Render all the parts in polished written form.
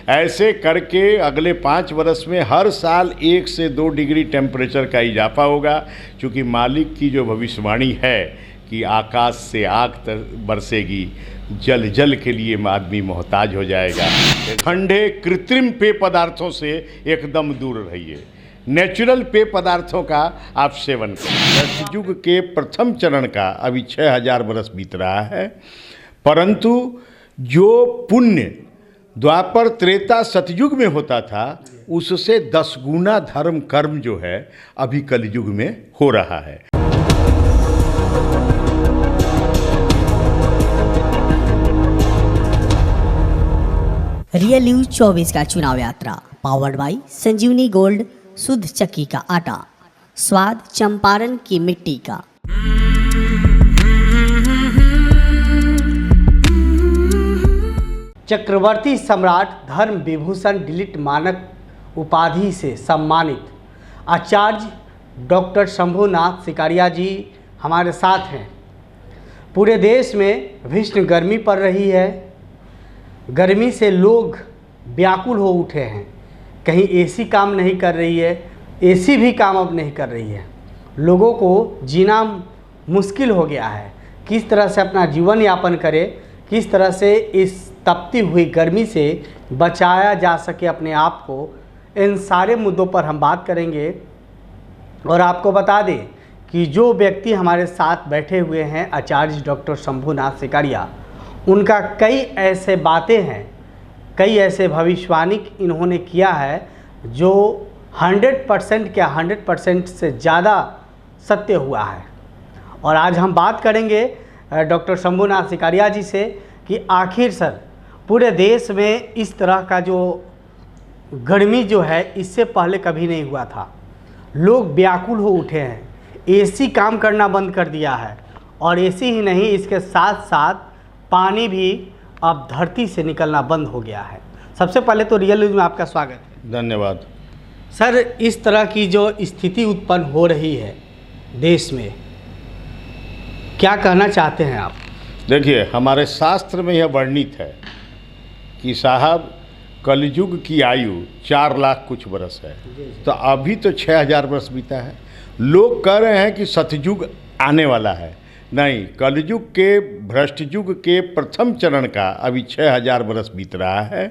ऐसे करके अगले 5 वर्ष में हर साल 1 से 2 डिग्री टेम्परेचर का इजाफा होगा, क्योंकि मालिक की जो भविष्यवाणी है कि आकाश से आग बरसेगी, जल जल के लिए आदमी मोहताज हो जाएगा। ठंडे कृत्रिम पेय पदार्थों से एकदम दूर रहिए, नेचुरल पेय पदार्थों का आप सेवन करें। सतयुग के प्रथम चरण का अभी 6000 वर्ष बीत रहा है, परंतु जो पुण्य द्वापर त्रेता सतयुग में होता था उससे 10 गुना धर्म कर्म जो है अभी कलयुग में हो रहा है। रियल न्यूज 24 का चुनाव यात्रा पावर्ड बाई संजीवनी गोल्ड, शुद्ध चक्की का आटा, स्वाद चंपारण की मिट्टी का। चक्रवर्ती सम्राट धर्म विभूषण डिलीट मानक उपाधि से सम्मानित आचार्य डॉक्टर शंभुनाथ सिकारिया जी हमारे साथ हैं। पूरे देश में भीषण गर्मी पड़ रही है, गर्मी से लोग व्याकुल हो उठे हैं। कहीं एसी काम नहीं कर रही है, एसी भी काम अब नहीं कर रही है, लोगों को जीना मुश्किल हो गया है। किस तरह से अपना जीवन यापन करें, किस तरह से इस तपती हुई गर्मी से बचाया जा सके अपने आप को, इन सारे मुद्दों पर हम बात करेंगे। और आपको बता दें कि जो व्यक्ति हमारे साथ बैठे हुए हैं आचार्य डॉक्टर शंभुनाथ सिकारिया, उनका कई ऐसे बातें हैं, कई ऐसे भविष्यवाणी इन्होंने किया है जो 100% क्या 100% से ज़्यादा सत्य हुआ है। और आज हम बात करेंगे डॉक्टर शंभुनाथ सिकारिया जी से कि आखिर सर पूरे देश में इस तरह का जो गर्मी जो है इससे पहले कभी नहीं हुआ था। लोग व्याकुल हो उठे हैं, एसी काम करना बंद कर दिया है, और एसी ही नहीं, इसके साथ साथ पानी भी अब धरती से निकलना बंद हो गया है। सबसे पहले तो रियल न्यूज़ में आपका स्वागत है। धन्यवाद सर। इस तरह की जो स्थिति उत्पन्न हो रही है देश में, क्या कहना चाहते हैं आप? देखिए, हमारे शास्त्र में यह वर्णित है कि साहब कलयुग की आयु 4 लाख कुछ वर्ष है, तो अभी तो 6000 वर्ष बीता है। लोग कह रहे हैं कि सतयुग आने वाला है। नहीं, कलयुग के भ्रष्ट युग के प्रथम चरण का अभी 6000 वर्ष बीत रहा है,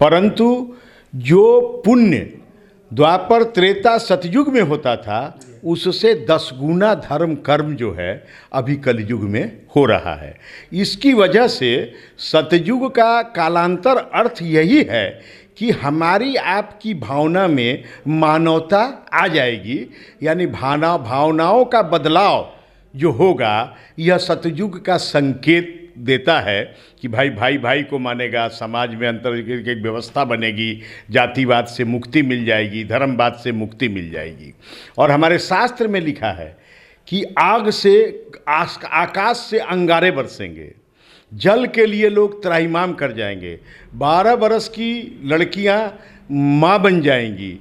परंतु जो पुण्य द्वापर त्रेता सतयुग में होता था उससे 10 गुना धर्म कर्म जो है अभी कलयुग में हो रहा है। इसकी वजह से सतयुग का कालांतर अर्थ यही है कि हमारी आपकी भावना में मानवता आ जाएगी, यानी भावनाओं का बदलाव जो होगा यह सतयुग का संकेत देता है कि भाई भाई भाई को मानेगा, समाज में अंतर की एक व्यवस्था बनेगी, जातिवाद से मुक्ति मिल जाएगी, धर्मवाद से मुक्ति मिल जाएगी। और हमारे शास्त्र में लिखा है कि आग से आकाश से अंगारे बरसेंगे, जल के लिए लोग त्राहिमाम कर जाएंगे, 12 बरस की लड़कियां माँ बन जाएंगी,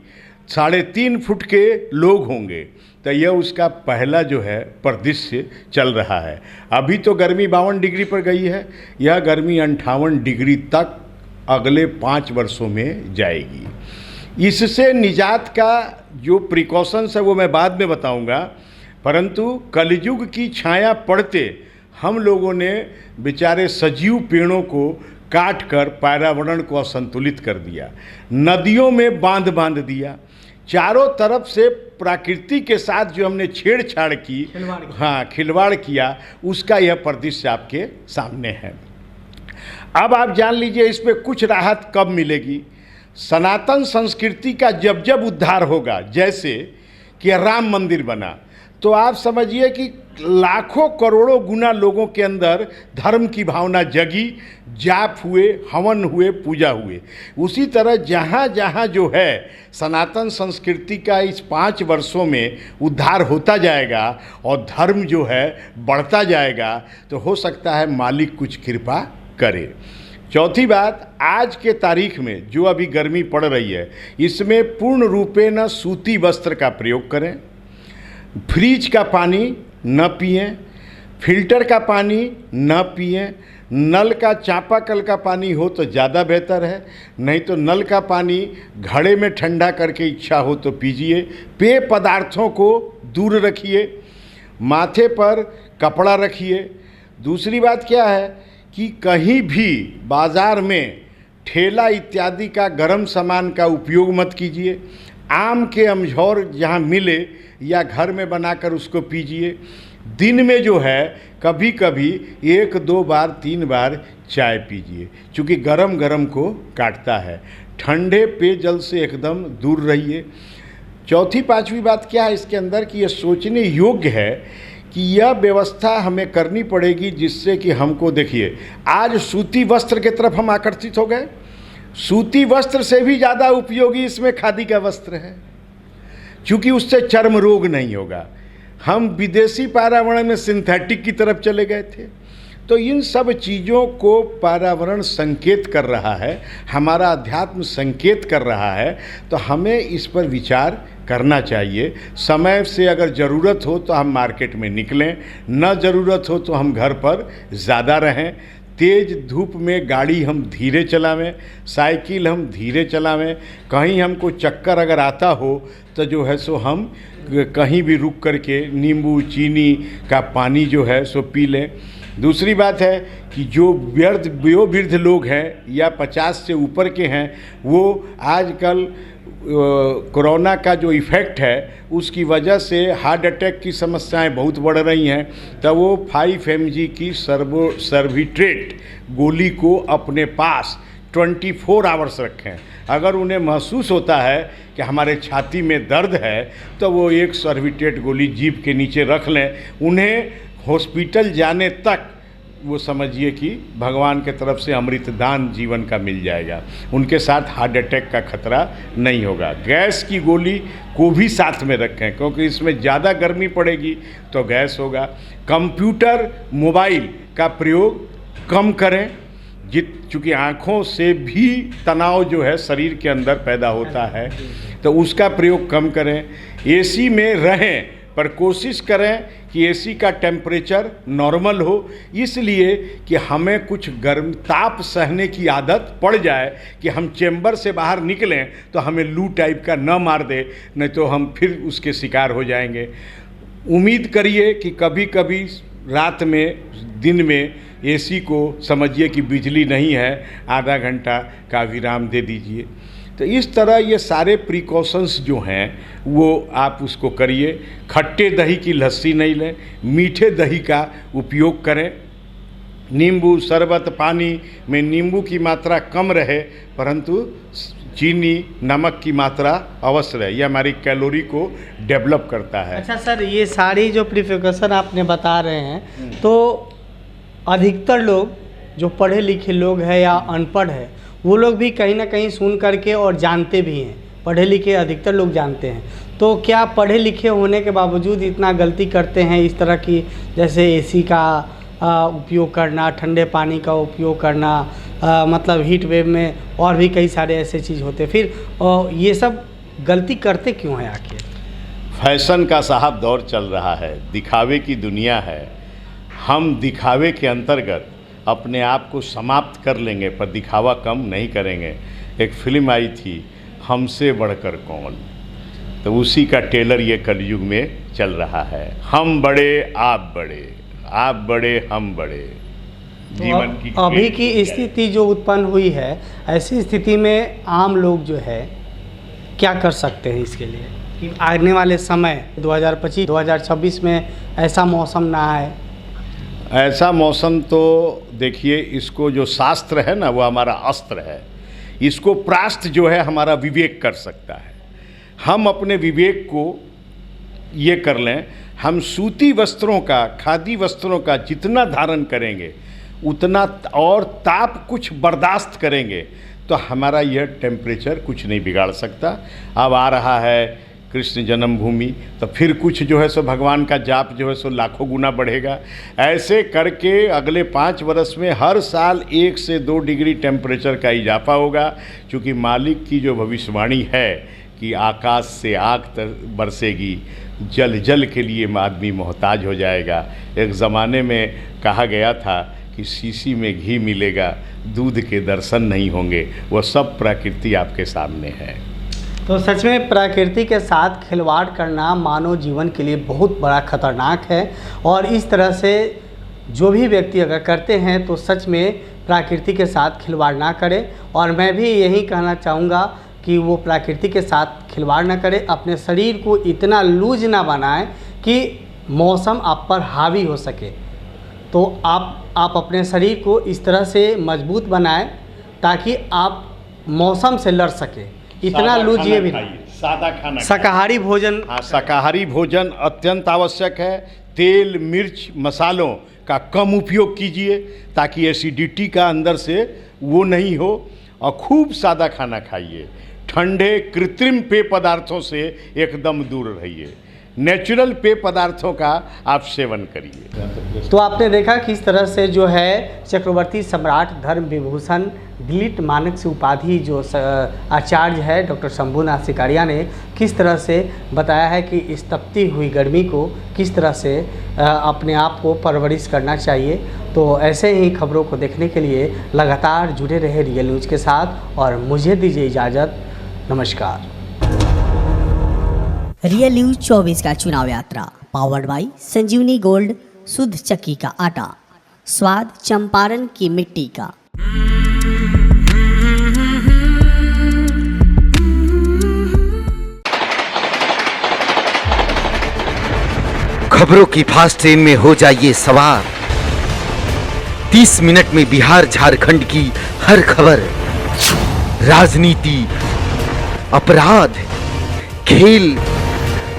3.5 फुट के लोग होंगे। तो यह उसका पहला जो है परिदृश्य चल रहा है। अभी तो गर्मी 52 डिग्री पर गई है, यह गर्मी 58 डिग्री तक अगले 5 वर्षों में जाएगी। इससे निजात का जो प्रिकॉशंस है वो मैं बाद में बताऊंगा, परंतु कलयुग की छाया पड़ते हम लोगों ने बेचारे सजीव पेड़ों को काट कर पर्यावरण को असंतुलित कर दिया, नदियों में बांध दिया, चारों तरफ से प्रकृति के साथ जो हमने छेड़छाड़ की, खिलवाड़ किया, उसका यह परिदृश्य आपके सामने है। अब आप जान लीजिए इस पे कुछ राहत कब मिलेगी। सनातन संस्कृति का जब जब उद्धार होगा, जैसे कि राम मंदिर बना, तो आप समझिए कि लाखों करोड़ों गुना लोगों के अंदर धर्म की भावना जगी, जाप हुए, हवन हुए, पूजा हुए। उसी तरह जहाँ जहाँ जो है सनातन संस्कृति का इस 5 वर्षों में उद्धार होता जाएगा और धर्म जो है बढ़ता जाएगा, तो हो सकता है मालिक कुछ कृपा करे। चौथी बात, आज के तारीख में जो अभी गर्मी पड़ रही है, इसमें पूर्ण रूपे न सूती वस्त्र का प्रयोग करें, फ्रिज का पानी न पिएं, फिल्टर का पानी न पिएं, नल का चापाकल का पानी हो तो ज़्यादा बेहतर है, नहीं तो नल का पानी घड़े में ठंडा करके इच्छा हो तो पीजिए। पेय पदार्थों को दूर रखिए, माथे पर कपड़ा रखिए। दूसरी बात क्या है कि कहीं भी बाज़ार में ठेला इत्यादि का गर्म सामान का उपयोग मत कीजिए। आम के अमझौर जहाँ मिले या घर में बनाकर उसको पीजिए। दिन में जो है कभी कभी 1, 2 बार 3 बार चाय पीजिए, क्योंकि गरम गरम को काटता है। ठंडे पेयजल से एकदम दूर रहिए। चौथी पांचवी बात क्या है इसके अंदर कि यह सोचने योग्य है कि यह व्यवस्था हमें करनी पड़ेगी, जिससे कि हमको देखिए आज सूती वस्त्र की तरफ हम आकर्षित हो गए। सूती वस्त्र से भी ज़्यादा उपयोगी इसमें खादी का वस्त्र है, क्योंकि उससे चर्म रोग नहीं होगा। हम विदेशी पर्यावरण में सिंथेटिक की तरफ चले गए थे। तो इन सब चीज़ों को पर्यावरण संकेत कर रहा है, हमारा अध्यात्म संकेत कर रहा है, तो हमें इस पर विचार करना चाहिए। समय से अगर ज़रूरत हो तो हम मार्केट में निकलें, न ज़रूरत हो तो हम घर पर ज़्यादा रहें। तेज़ धूप में गाड़ी हम धीरे चलावें, साइकिल हम धीरे चलावें। कहीं हमको चक्कर अगर आता हो तो जो है सो हम कहीं भी रुक करके नींबू चीनी का पानी जो है सो पी लें। दूसरी बात है कि जो वयोवृद्ध लोग हैं या 50 से ऊपर के हैं, वो आजकल कोरोना का जो इफ़ेक्ट है उसकी वजह से हार्ट अटैक की समस्याएं बहुत बढ़ रही हैं। तो वो 5 mg की सर्विट्रेट गोली को अपने पास 24 आवर्स रखें। अगर उन्हें महसूस होता है कि हमारे छाती में दर्द है तो वो एक सर्विट्रेट गोली जीभ के नीचे रख लें। उन्हें हॉस्पिटल जाने तक वो समझिए कि भगवान के तरफ से अमृतदान जीवन का मिल जाएगा। उनके साथ हार्ट अटैक का खतरा नहीं होगा। गैस की गोली को भी साथ में रखें, क्योंकि इसमें ज़्यादा गर्मी पड़ेगी तो गैस होगा। कंप्यूटर मोबाइल का प्रयोग कम करें, चूँकि आँखों से भी तनाव जो है शरीर के अंदर पैदा होता है, तो उसका प्रयोग कम करें। एसी में रहें पर कोशिश करें कि एसी का टेम्परेचर नॉर्मल हो, इसलिए कि हमें कुछ गर्म ताप सहने की आदत पड़ जाए कि हम चेंबर से बाहर निकलें तो हमें लू टाइप का न मार दे, नहीं तो हम फिर उसके शिकार हो जाएंगे। उम्मीद करिए कि कभी कभी रात में दिन में एसी को समझिए कि बिजली नहीं है, आधा घंटा का विराम दे दीजिए। तो इस तरह ये सारे प्रिकॉशंस जो हैं वो आप उसको करिए। खट्टे दही की लस्सी नहीं लें, मीठे दही का उपयोग करें। नींबू शरबत पानी में नींबू की मात्रा कम रहे, परंतु चीनी नमक की मात्रा अवश्य रहे। ये हमारी कैलोरी को डेवलप करता है। अच्छा सर, ये सारी जो प्रिकॉशन आपने बता रहे हैं, तो अधिकतर लोग जो पढ़े लिखे लोग हैं या अनपढ़ है, वो लोग भी कहीं ना कहीं सुन करके और जानते भी हैं। पढ़े लिखे अधिकतर लोग जानते हैं, तो क्या पढ़े लिखे होने के बावजूद इतना गलती करते हैं इस तरह की, जैसे एसी का उपयोग करना, ठंडे पानी का उपयोग करना, मतलब हीट वेव में और भी कई सारे ऐसे चीज़ होते हैं। फिर ये सब गलती करते क्यों हैं आखिर? फैशन का साहब दौर चल रहा है, दिखावे की दुनिया है। हम दिखावे के अंतर्गत अपने आप को समाप्त कर लेंगे, पर दिखावा कम नहीं करेंगे। एक फिल्म आई थी हमसे बढ़कर कौन, तो उसी का टेलर ये कलयुग में चल रहा है। हम बड़े आप बड़े, आप बड़े हम बड़े, जीवन की अभी की स्थिति जो उत्पन्न हुई है, ऐसी स्थिति में आम लोग जो है क्या कर सकते हैं इसके लिए कि आने वाले समय 2025-2026 में ऐसा मौसम ना आए? ऐसा मौसम तो देखिए, इसको जो शास्त्र है ना वो हमारा अस्त्र है। इसको प्रास्थ जो है हमारा विवेक कर सकता है। हम अपने विवेक को ये कर लें, हम सूती वस्त्रों का, खादी वस्त्रों का जितना धारण करेंगे उतना और ताप कुछ बर्दाश्त करेंगे तो हमारा यह टेम्परेचर कुछ नहीं बिगाड़ सकता। अब आ रहा है कृष्ण जन्मभूमि, तो फिर कुछ जो है सो भगवान का जाप जो है सो लाखों गुना बढ़ेगा। ऐसे करके अगले 5 वर्ष में हर साल 1 से 2 डिग्री टेम्परेचर का इजाफा होगा, क्योंकि मालिक की जो भविष्यवाणी है कि आकाश से आग बरसेगी, जल जल के लिए आदमी मोहताज हो जाएगा। एक ज़माने में कहा गया था कि शीशी में घी मिलेगा, दूध के दर्शन नहीं होंगे, वो सब प्रकृति आपके सामने है। तो सच में प्रकृति के साथ खिलवाड़ करना मानव जीवन के लिए बहुत बड़ा खतरनाक है, और इस तरह से जो भी व्यक्ति अगर करते हैं तो सच में प्रकृति के साथ खिलवाड़ ना करें। और मैं भी यही कहना चाहूँगा कि वो प्रकृति के साथ खिलवाड़ ना करें, अपने शरीर को इतना लूज ना बनाएं कि मौसम आप पर हावी हो सके। तो आप अपने शरीर को इस तरह से मजबूत बनाएं ताकि आप मौसम से लड़ सके। इतना लूज ये भी सादा खाना, शाकाहारी भोजन, हाँ, शाकाहारी भोजन अत्यंत आवश्यक है। तेल, मिर्च, मसालों का कम उपयोग कीजिए ताकि एसिडिटी का अंदर से वो नहीं हो, और खूब सादा खाना खाइए। ठंडे कृत्रिम पेय पदार्थों से एकदम दूर रहिए, नेचुरल पेय पदार्थों का आप सेवन करिए। तो आपने देखा किस तरह से जो है चक्रवर्ती सम्राट धर्म विभूषण दिलीप मानक से उपाधि जो आचार्य है डॉक्टर शंभूनाथ सिकारिया ने किस तरह से बताया है कि इस तपती हुई गर्मी को किस तरह से अपने आप को परवरिश करना चाहिए। तो ऐसे ही खबरों को देखने के लिए लगातार जुड़े रहे रियल न्यूज़ के साथ, और मुझे दीजिए इजाज़त। नमस्कार। रियल न्यूज 24 का चुनाव यात्रा पावर्ड बाई संजीवनी गोल्ड, शुद्ध चक्की का आटा, स्वाद चंपारण की मिट्टी का। खबरों की फास्ट ट्रेन में हो जाइए सवार। 30 मिनट में बिहार झारखंड की हर खबर, राजनीति, अपराध, खेल,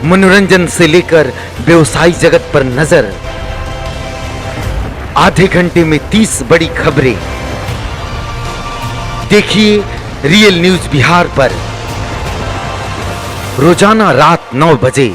मनोरंजन से लेकर व्यवसायी जगत पर नजर। आधे घंटे में 30 बड़ी खबरें। देखिए रियल न्यूज बिहार पर रोजाना रात 9 बजे।